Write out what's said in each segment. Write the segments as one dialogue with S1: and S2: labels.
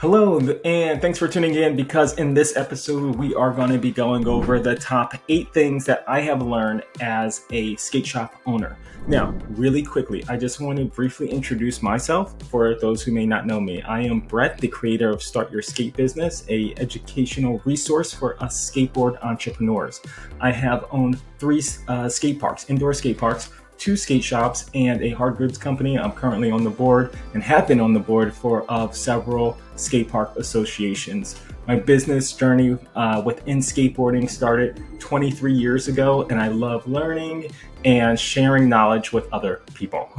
S1: Hello, and thanks for tuning in because in this episode, we are going to be going over the top 8 things that I have learned as a skate shop owner. Now, really quickly, I just want to briefly introduce myself for those who may not know me. I am Brett, the creator of Start Your Skate Business, a educational resource for us skateboard entrepreneurs. I have owned 3 skate parks, indoor skate parks, 2 skate shops, and a hard goods company. I'm currently on the board and have been on the board of several skate park associations. My business journey within skateboarding started 23 years ago, and I love learning and sharing knowledge with other people.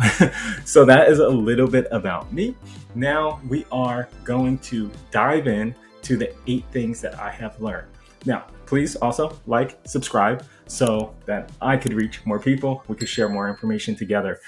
S1: So that is a little bit about me. Now we are going to dive in to the 8 things that I have learned. Now, please also like, subscribe so that I could reach more people. We could share more information together.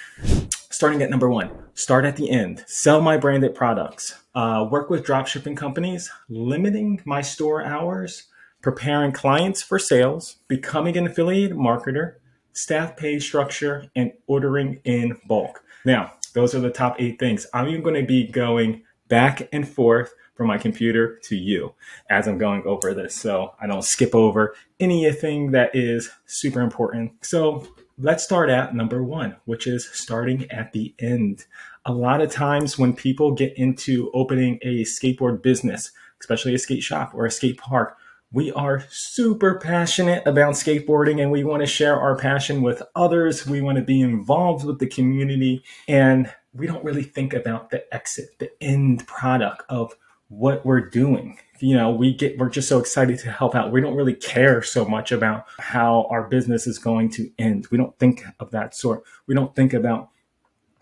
S1: Starting at number 1, start at the end. Sell my branded products. Work with dropshipping companies, limiting my store hours, preparing clients for sales, becoming an affiliate marketer, staff pay structure, and ordering in bulk. Now, those are the top 8 things. I'm going to be going back and forth from my computer to you as I'm going over this, so I don't skip over anything that is super important. So let's start at number 1, which is starting at the end. A lot of times when people get into opening a skateboard business, especially a skate shop or a skate park, we are super passionate about skateboarding and we want to share our passion with others. We want to be involved with the community, and we don't really think about the exit, the end product of what we're doing. You know, we're just so excited to help out. We don't really care so much about how our business is going to end. We don't think of that sort. We don't think about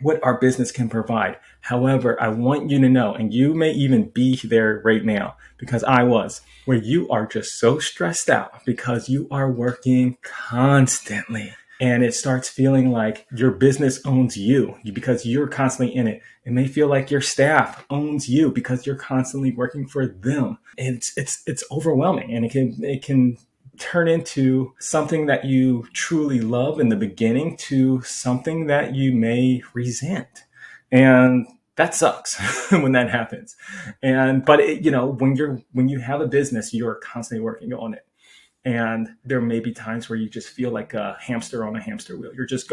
S1: what our business can provide. However, I want you to know, and you may even be there right now, because I was, where you are just so stressed out because you are working constantly. And it starts feeling like your business owns you because you're constantly in it. It may feel like your staff owns you because you're constantly working for them. It's overwhelming, and it can turn into something that you truly love in the beginning to something that you may resent. And that sucks when that happens. But when you have a business, you're constantly working on it. And there may be times where you just feel like a hamster on a hamster wheel. You're just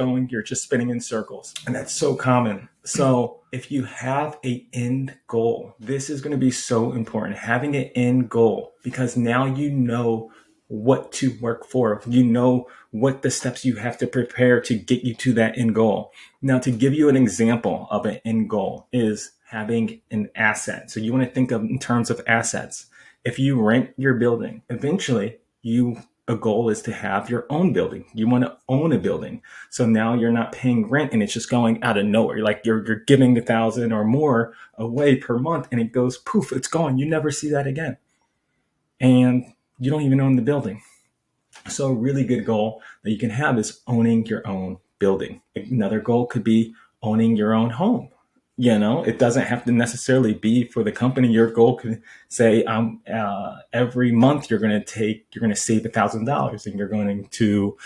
S1: spinning in circles. And that's so common. So if you have an end goal, this is going to be so important, having an end goal, because now you know what to work for. You know what the steps you have to prepare to get you to that end goal. Now, to give you an example of an end goal is having an asset. So you want to think of in terms of assets. If you rent your building, eventually a goal is to have your own building. You want to own a building. So now you're not paying rent and it's just going out of nowhere. You're giving $1,000 or more away per month and it goes poof, it's gone. You never see that again. And you don't even own the building. So a really good goal that you can have is owning your own building. Another goal could be owning your own home. You know, it doesn't have to necessarily be for the company. Your goal could say, every month you're going to save $1,000 and you're going to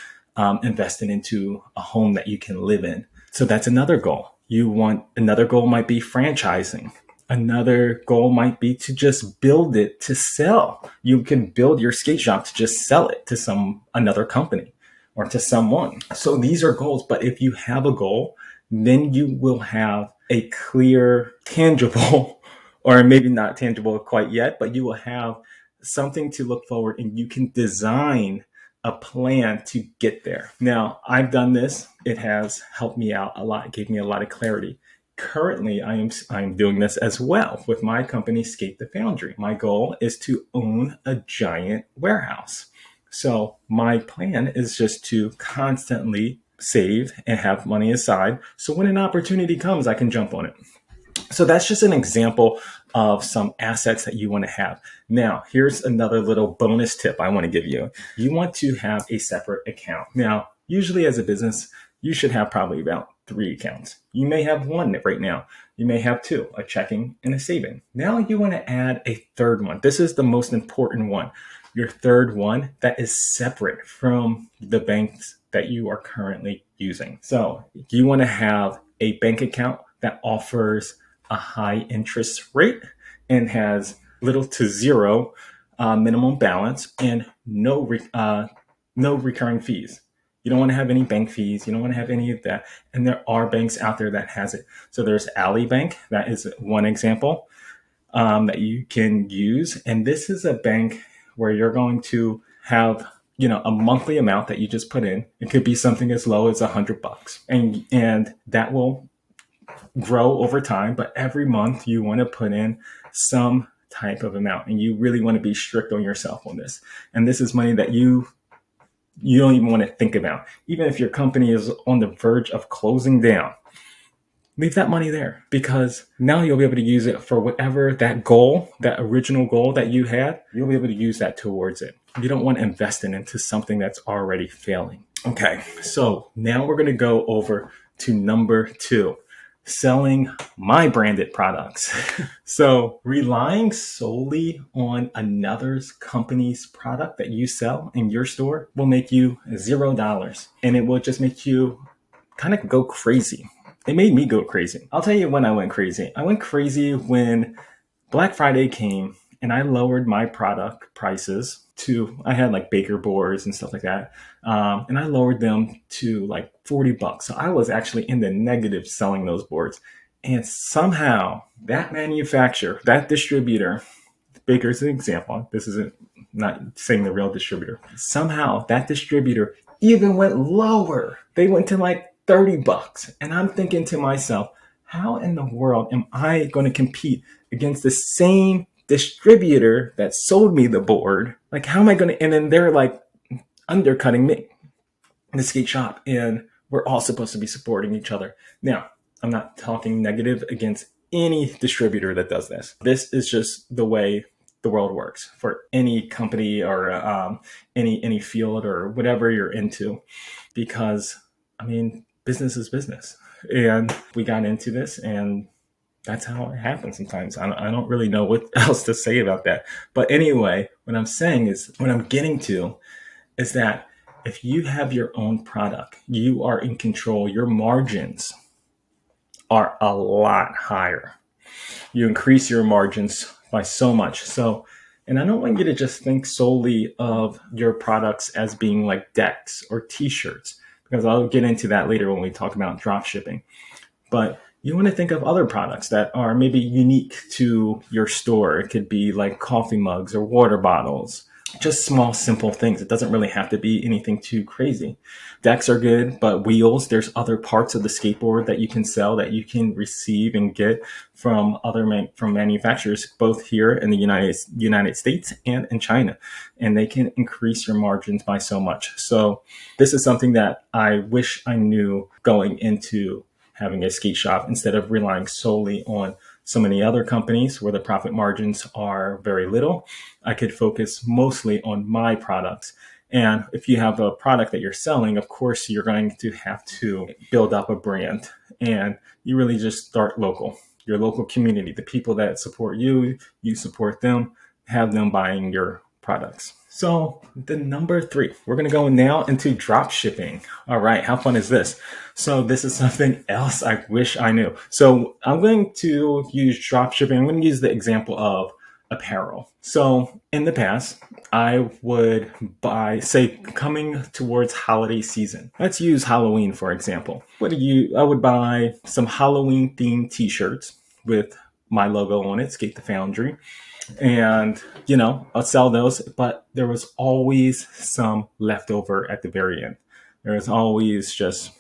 S1: invest it into a home that you can live in. So that's another goal. Another goal might be franchising. Another goal might be to just build it to sell. You can build your skate shop to just sell it to another company or to someone. So these are goals. But if you have a goal, then you will have a clear, tangible, or maybe not tangible quite yet, but you will have something to look forward and you can design a plan to get there. Now, I've done this. It has helped me out a lot. It gave me a lot of clarity. Currently, I'm doing this as well with my company, Skate the Foundry. My goal is to own a giant warehouse. So my plan is just to constantly save and have money aside. So when an opportunity comes, I can jump on it. So that's just an example of some assets that you want to have. Now, here's another little bonus tip I want to give you. You want to have a separate account. Now, usually as a business, you should have probably about 3 accounts. You may have 1 right now. You may have 2, a checking and a saving. Now you want to add a 3rd one. This is the most important one. Your 3rd one that is separate from the banks that you are currently using. So you want to have a bank account that offers a high interest rate and has little to zero minimum balance and no recurring fees. You don't want to have any bank fees. You don't want to have any of that. And there are banks out there that has it. So there's Ally Bank. That is one example that you can use. And this is a bank where you're going to have, a monthly amount that you just put in. It could be something as low as $100, and that will grow over time. But every month you want to put in some type of amount, and you really want to be strict on yourself on this. And this is money that you don't even want to think about. Even if your company is on the verge of closing down, leave that money there, because now you'll be able to use it for whatever that goal, that original goal that you had, you'll be able to use that towards it. You don't want to invest into something that's already failing. Okay, so now we're going to go over to number 2, selling my branded products. So relying solely on another company's product that you sell in your store will make you $0, and it will just make you kind of go crazy. It made me go crazy. I'll tell you when I went crazy. I went crazy when Black Friday came and I lowered my product prices to, I had like baker boards and stuff like that. And I lowered them to like $40. So I was actually in the negative selling those boards. And somehow that manufacturer, that distributor, Baker's an example. This isn't not saying the real distributor. Somehow that distributor even went lower. They went to like $30. And I'm thinking to myself, how in the world am I going to compete against the same distributor that sold me the board? Like, how am I going to, and then they're like undercutting me in the skate shop, and we're all supposed to be supporting each other. Now, I'm not talking negative against any distributor that does this. This is just the way the world works for any company or any field or whatever you're into, because I mean, business is business. And we got into this, and that's how it happens sometimes. I don't really know what else to say about that. But anyway, what I'm saying is, what I'm getting to is that if you have your own product, you are in control. Your margins are a lot higher. You increase your margins by so much. So, and I don't want you to just think solely of your products as being like decks or t-shirts, because I'll get into that later when we talk about drop shipping. But you want to think of other products that are maybe unique to your store. It could be like coffee mugs or water bottles, just small, simple things. It doesn't really have to be anything too crazy. Decks are good, but wheels, there's other parts of the skateboard that you can sell, that you can receive and get from from manufacturers, both here in the United States and in China. And they can increase your margins by so much. So this is something that I wish I knew going into having a skate shop, instead of relying solely on so many other companies where the profit margins are very little. I could focus mostly on my products. And if you have a product that you're selling, of course, you're going to have to build up a brand, and you really just start local. Your local community, the people that support you, you support them, have them buying your products. So the number 3, we're going to go now into drop shipping. All right. How fun is this? So this is something else I wish I knew. So I'm going to use drop shipping. I'm going to use the example of apparel. So in the past, I would buy, say, coming towards holiday season. Let's use Halloween, for example. I would buy some Halloween themed t-shirts with my logo on it, Skate the Foundry. And, I'll sell those, but there was always some leftover at the very end. There was always just,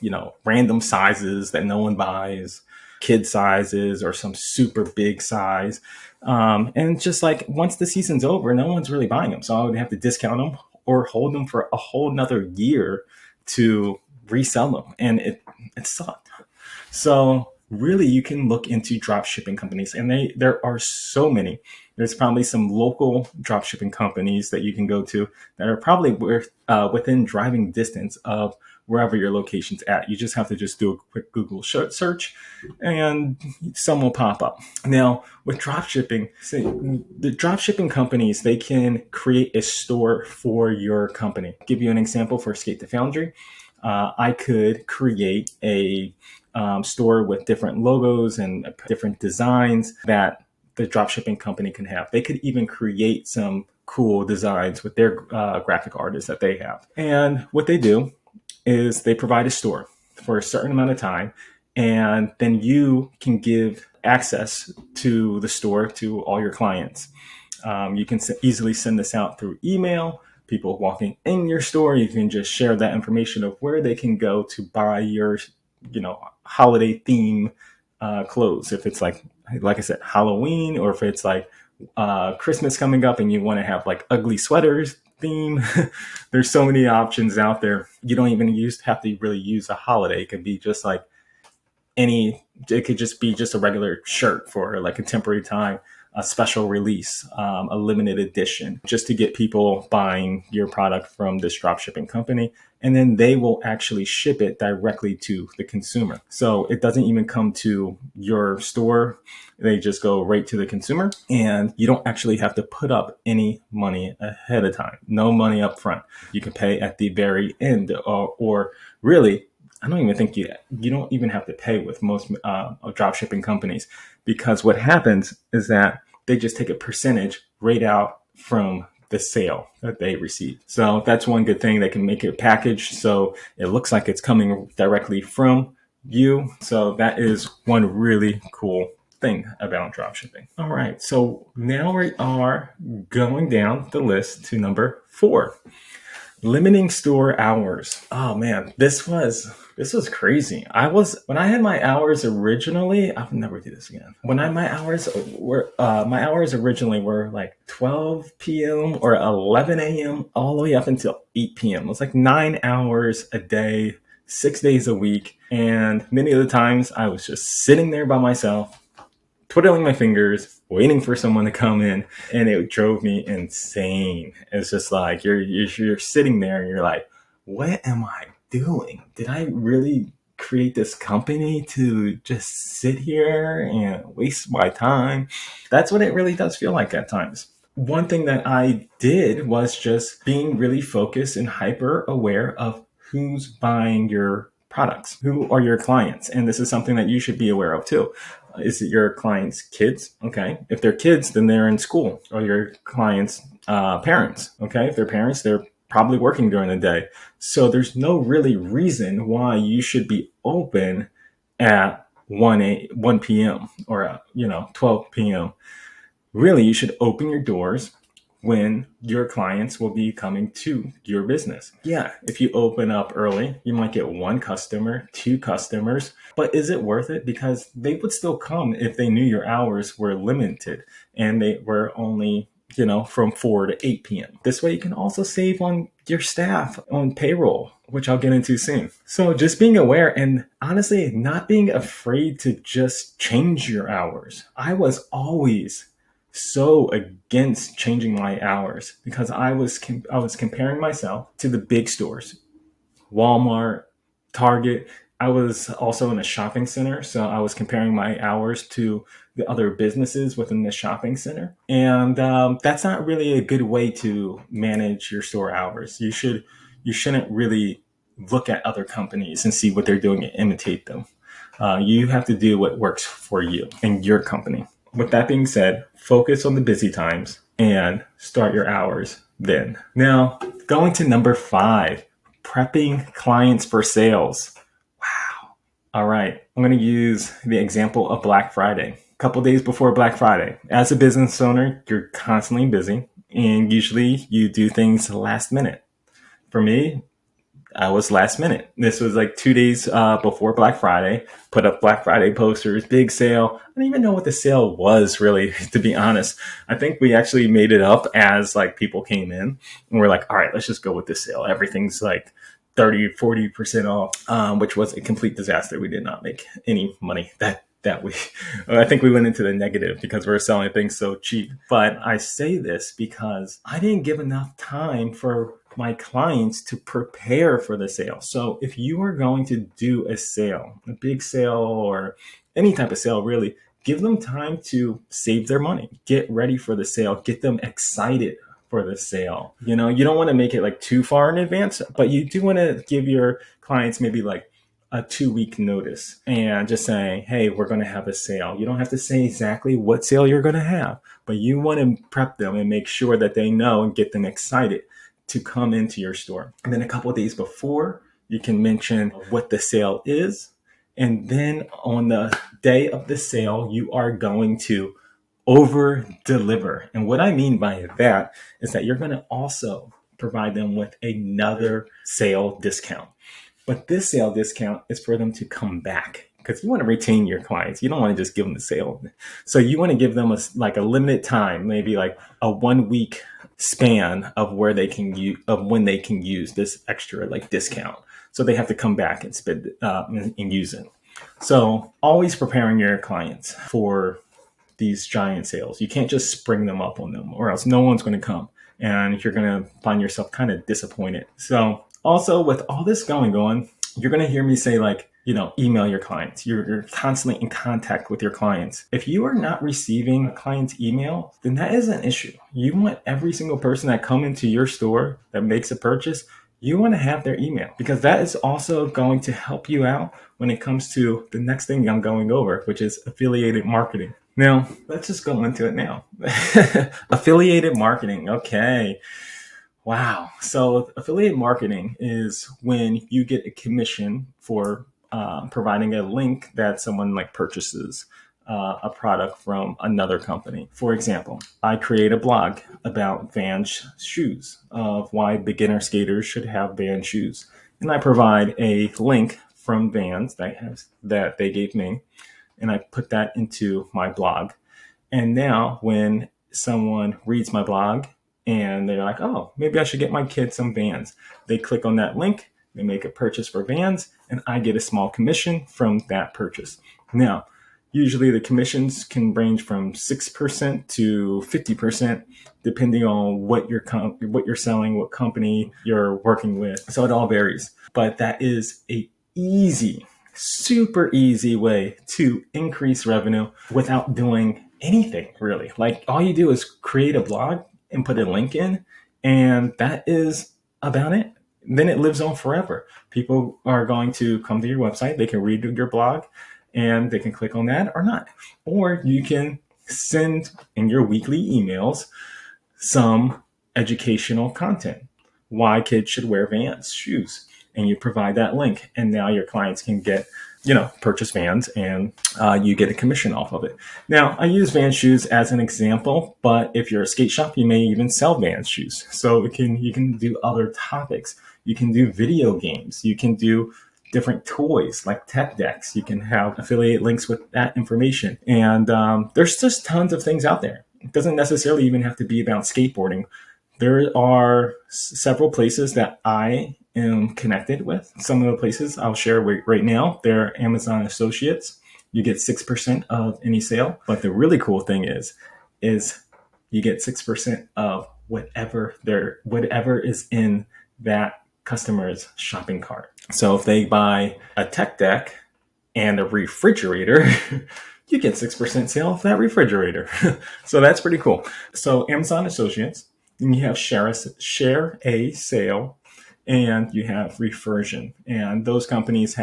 S1: random sizes that no one buys, kid sizes or some super big size. And just like once the season's over, no one's really buying them. So I would have to discount them or hold them for a whole nother year to resell them. And it sucked. So really, you can look into drop shipping companies, and there are so many. There's probably some local drop shipping companies that you can go to that are probably within driving distance of wherever your location's at. You just have to do a quick Google search, and some will pop up. Now, with drop shipping, the drop shipping companies, they can create a store for your company. Give you an example for Skate the Foundry. I could create a store with different logos and different designs that the dropshipping company can have. They could even create some cool designs with their graphic artists that they have. And what they do is they provide a store for a certain amount of time, and then you can give access to the store to all your clients. You can easily send this out through email. People walking in your store, you can just share that information of where they can go to buy your, holiday theme clothes. If it's like I said, Halloween, or if it's like Christmas coming up and you want to have like ugly sweaters theme. There's so many options out there. You don't even have to really use a holiday. It could be just like it could just be just a regular shirt for like a temporary time, a special release, a limited edition, just to get people buying your product from this dropshipping company. And then they will actually ship it directly to the consumer. So it doesn't even come to your store. They just go right to the consumer, and you don't actually have to put up any money ahead of time. No money up front. You can pay at the very end, or really, I don't even think you don't even have to pay with most dropshipping companies, because what happens is that they just take a percentage right out from the sale that they receive. So that's one good thing. They can make it packaged so it looks like it's coming directly from you. So that is one really cool thing about dropshipping. All right, so now we are going down the list to number 4. Limiting store hours. Oh man, this was crazy. When I had my hours originally, I would never do this again. My hours originally were like 12 p.m. or 11 a.m. all the way up until 8 p.m. It was like 9 hours a day, 6 days a week. And many of the times I was just sitting there by myself, twiddling my fingers, waiting for someone to come in, and it drove me insane. It's just like you're sitting there and you're like, what am I doing? Did I really create this company to just sit here and waste my time? That's what it really does feel like at times. One thing that I did was just being really focused and hyper aware of who's buying your products, who are your clients. And this is something that you should be aware of too. Is it your clients' kids? Okay. If they're kids, then they're in school. Or your clients' parents. Okay. If they're parents, they're probably working during the day. So there's no really reason why you should be open at 1 p.m. or 12 p.m. Really, you should open your doors when your clients will be coming to your business. Yeah, if you open up early, you might get 1 customer, 2 customers, but is it worth it? Because they would still come if they knew your hours were limited and they were only, from 4 to 8 p.m. This way you can also save on your staff on payroll, which I'll get into soon. So just being aware and honestly not being afraid to just change your hours. I was always so against changing my hours because I was comparing myself to the big stores, Walmart, Target. I was also in a shopping center, so I was comparing my hours to the other businesses within the shopping center. And that's not really a good way to manage your store hours. You shouldn't really look at other companies and see what they're doing and imitate them. You have to do what works for you and your company. With that being said, focus on the busy times and start your hours then. Now, going to number 5, prepping clients for sales. Wow. All right. I'm going to use the example of Black Friday. A couple days before Black Friday. As a business owner, you're constantly busy, and usually you do things last minute. For me, I was last minute. This was like 2 days before Black Friday. Put up Black Friday posters, big sale. I don't even know what the sale was really, to be honest. I think we actually made it up as like people came in and we're like, all right, let's just go with this sale. Everything's like 30-40% off, which was a complete disaster. We did not make any money that week. I think we went into the negative because we were selling things so cheap. But I say this because I didn't give enough time for my clients to prepare for the sale. So if you are going to do a sale, a big sale or any type of sale, really, give them time to save their money, get ready for the sale, get them excited for the sale. You don't want to make it like too far in advance, but you do want to give your clients maybe like a 2-week notice and just saying, hey, we're going to have a sale. You don't have to say exactly what sale you're going to have, but you want to prep them and make sure that they know and get them excited to come into your store. And then a couple of days before, you can mention what the sale is. And then on the day of the sale, you are going to over deliver. And what I mean by that is that you're going to also provide them with another sale discount. But this sale discount is for them to come back, because you want to retain your clients. You don't want to just give them the sale. So you want to give them a limited time, maybe like a 1 week span of where they can when they can use this extra discount. So they have to come back and spend and use it. So always preparing your clients for these giant sales. You can't just spring them up on them, or else no one's going to come and you're going to find yourself kind of disappointed. So also, with all this going on, you're going to hear me say email your clients. You're constantly in contact with your clients. If you are not receiving a client's email, then that is an issue. You want every single person that come into your store that makes a purchase, you want to have their email, because that is also going to help you out when it comes to the next thing I'm going over, which is affiliated marketing. Now, let's just go into it now. Affiliated marketing. Okay. Wow. So affiliate marketing is when you get a commission for providing a link that someone purchases a product from another company. For example, I create a blog about Vans shoes, of why beginner skaters should have Vans shoes. And I provide a link from Vans that they gave me, and I put that into my blog. And now when someone reads my blog, and they're like, oh, maybe I should get my kid some Vans, they click on that link, they make a purchase for Vans, and I get a small commission from that purchase. Now, usually the commissions can range from 6% to 50%, depending on what you're selling, what company you're working with. So it all varies. But that is a super easy way to increase revenue without doing anything, really. All you do is create a blog and put a link in, and that is about it. Then it lives on forever. People are going to come to your website, they can read your blog, and they can click on that or not. Or you can send in your weekly emails some educational content. Why kids should wear Vans shoes. And you provide that link. And now your clients can get, purchase Vans, and you get a commission off of it. Now, I use Vans shoes as an example, but if you're a skate shop, you may even sell Vans shoes. So you can do other topics. You can do video games. You can do different toys like tech decks. You can have affiliate links with that information. And there's just tons of things out there. It doesn't necessarily even have to be about skateboarding. There are several places that I am connected with. Some of the places I'll share right now, they're Amazon associates. You get 6% of any sale. But the really cool thing is you get 6% of whatever is in that customer's shopping cart. So if they buy a tech deck and a refrigerator, you get 6% sale of that refrigerator. So that's pretty cool. So Amazon associates, then you have share a sale, and you have reversion. And those companies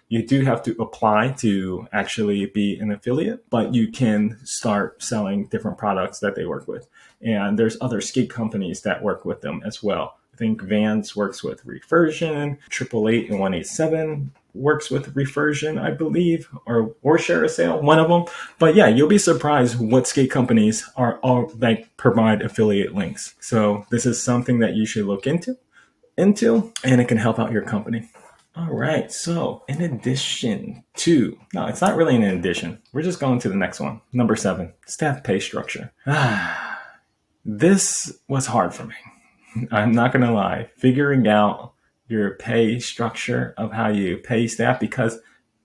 S1: you do have to apply to actually be an affiliate, but you can start selling different products that they work with. And there's other skate companies that work with them as well. I think Vans works with reversion, 888 and 187 works with reversion, I believe, or share a sale, one of them. But yeah, you'll be surprised what skate companies are all provide affiliate links. So this is something that you should look into, and it can help out your company. All right. So in addition to, no, it's not really an addition. We're just going to the next one. Number 7, staff pay structure. This was hard for me. I'm not going to lie. Figuring out your pay structure of how you pay staff, because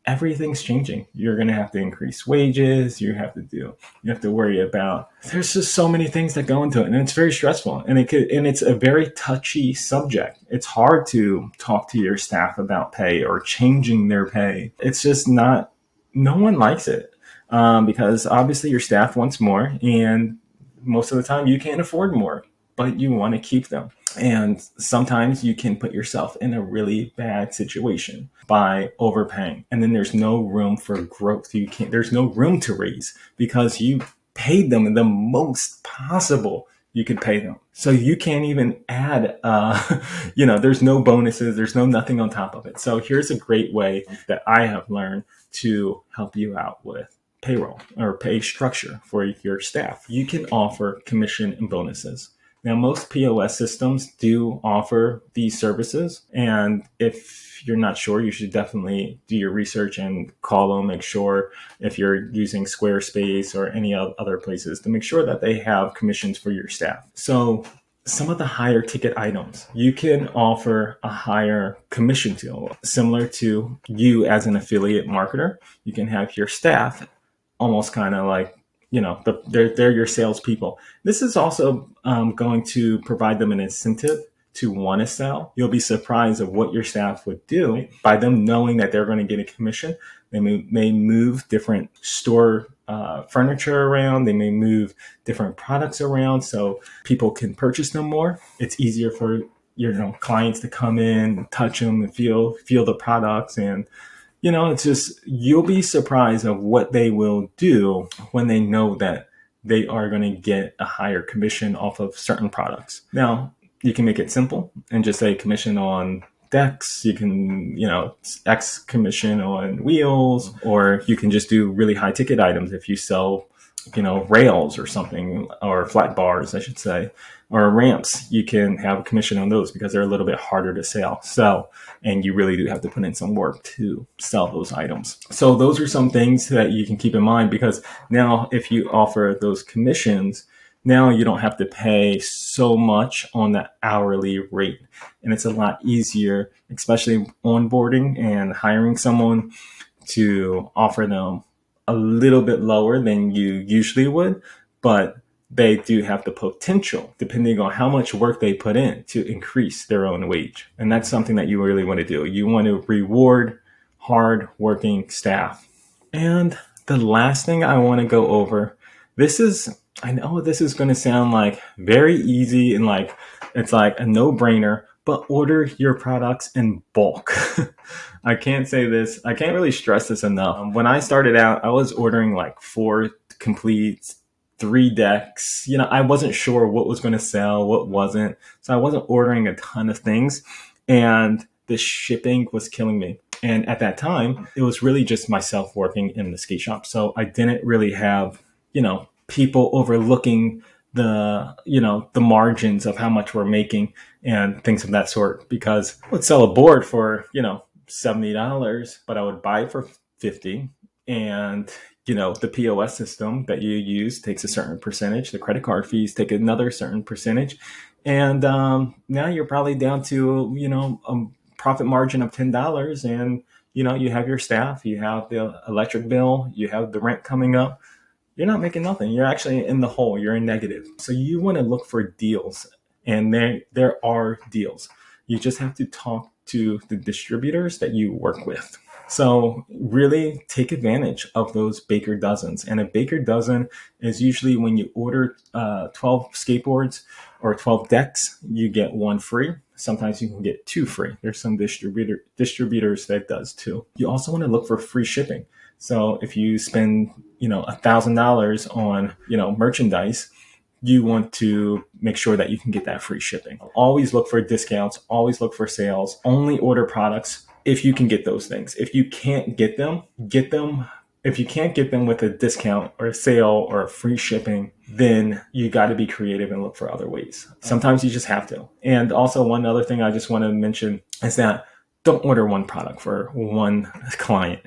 S1: everything's changing. You're going to have to increase wages. You have to worry about, there's just so many things that go into it, and it's very stressful, and it's a very touchy subject. It's hard to talk to your staff about pay or changing their pay. It's just no one likes it, because obviously your staff wants more, and most of the time you can't afford more, but you want to keep them. And sometimes you can put yourself in a really bad situation by overpaying. And then there's no room for growth. There's no room to raise because you paid them the most possible you could pay them. So you can't even add, there's no bonuses, there's no nothing on top of it. So here's a great way that I have learned to help you out with payroll or pay structure for your staff. You can offer commission and bonuses. Now, most POS systems do offer these services. And if you're not sure, you should definitely do your research and call them, make sure if you're using Squarespace or any other places to make sure that they have commissions for your staff. So some of the higher ticket items, you can offer a higher commission deal, similar to you as an affiliate marketer. You can have your staff almost kind of like, they're your salespeople. This is also going to provide them an incentive to want to sell. You'll be surprised of what your staff would do by them knowing that they're going to get a commission. They may move different store furniture around. They may move different products around so people can purchase them more. It's easier for your clients to come in, touch them, and feel the products. And it's just, you'll be surprised of what they will do when they know that they are going to get a higher commission off of certain products. Now, you can make it simple and just say commission on decks. You can, X commission on wheels, or you can just do really high ticket items if you sell, rails or something, or flat bars, I should say, or ramps. You can have a commission on those because they're a little bit harder to sell, and you really do have to put in some work to sell those items. So those are some things that you can keep in mind, because now if you offer those commissions, now you don't have to pay so much on the hourly rate. And it's a lot easier, especially onboarding and hiring someone, to offer them a little bit lower than you usually would, but they do have the potential, depending on how much work they put in, to increase their own wage. And that's something that you really want to do. You want to reward hard-working staff. And the last thing I want to go over, I know this is going to sound like very easy and like it's like a no-brainer, but order your products in bulk. I can't really stress this enough. When I started out, I was ordering like 4 complete, 3 decks. I wasn't sure what was going to sell, what wasn't. So I wasn't ordering a ton of things, and the shipping was killing me. And at that time, it was really just myself working in the skate shop. So I didn't really have, people overlooking the margins of how much we're making and things of that sort, because I would sell a board for, $70, but I would buy it for $50. And, the POS system that you use takes a certain percentage. The credit card fees take another certain percentage. And now you're probably down to, a profit margin of $10. And, you have your staff, you have the electric bill, you have the rent coming up. You're not making nothing. You're actually in the hole. You're in negative. So you want to look for deals. And there are deals. You just have to talk to the distributors that you work with. So really take advantage of those baker dozens. And a baker dozen is usually when you order 12 skateboards or 12 decks, you get 1 free. Sometimes you can get 2 free. There's some distributors that does too. You also want to look for free shipping. So if you spend, $1,000 on, merchandise, you want to make sure that you can get that free shipping. Always look for discounts, always look for sales, only order products if you can get those things. If you can't get them, If you can't get them with a discount or a sale or a free shipping, then you got to be creative and look for other ways. Sometimes you just have to. And also one other thing I just want to mention is that don't order one product for one client.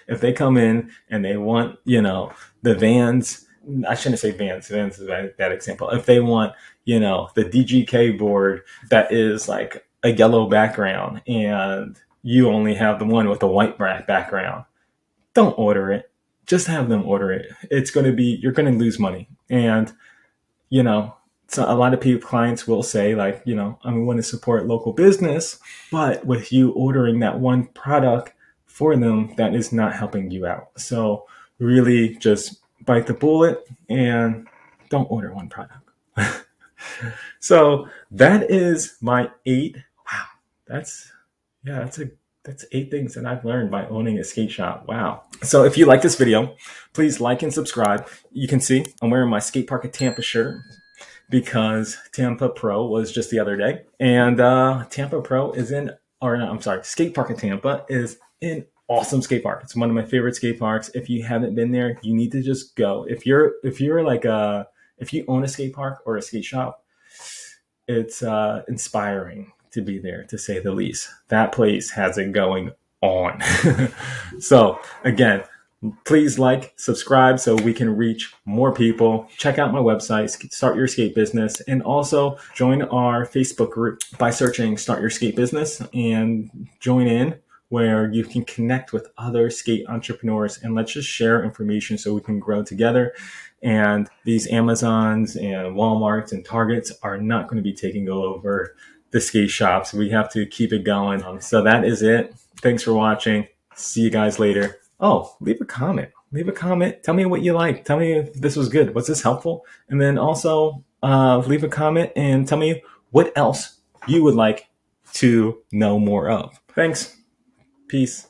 S1: If they come in and they want, the Vans, I shouldn't say Vans is a bad example. If they want, the DGK board that is like a yellow background and you only have the one with a white background, don't order it. Just have them order it. You're going to lose money. And, so a lot of clients will say like, I want to support local business, but with you ordering that one product for them, that is not helping you out. So really just bite the bullet and don't order one product. So that is my 8. Wow. That's, yeah, that's 8 things that I've learned by owning a skate shop. Wow. So if you like this video, please like and subscribe. You can see I'm wearing my Skate Park at Tampa shirt because Tampa Pro was just the other day. And Tampa Pro is in, or no, I'm sorry, Skate Park at Tampa is in awesome skate park. It's one of my favorite skate parks. If you haven't been there, you need to just go. If you're like if you own a skate park or a skate shop, it's inspiring to be there, to say the least. That place has it going on. So again, please like, subscribe so we can reach more people. Check out my website, Start Your Skate Business, and also join our Facebook group by searching Start Your Skate Business and join in, where you can connect with other skate entrepreneurs, and let's just share information so we can grow together. And these Amazons and Walmarts and Targets are not going to be taking over the skate shops. We have to keep it going. So that is it. Thanks for watching. See you guys later. Oh, leave a comment. Leave a comment. Tell me what you like. Tell me if this was good. Was this helpful? And then also leave a comment and tell me what else you would like to know more of. Thanks. Peace.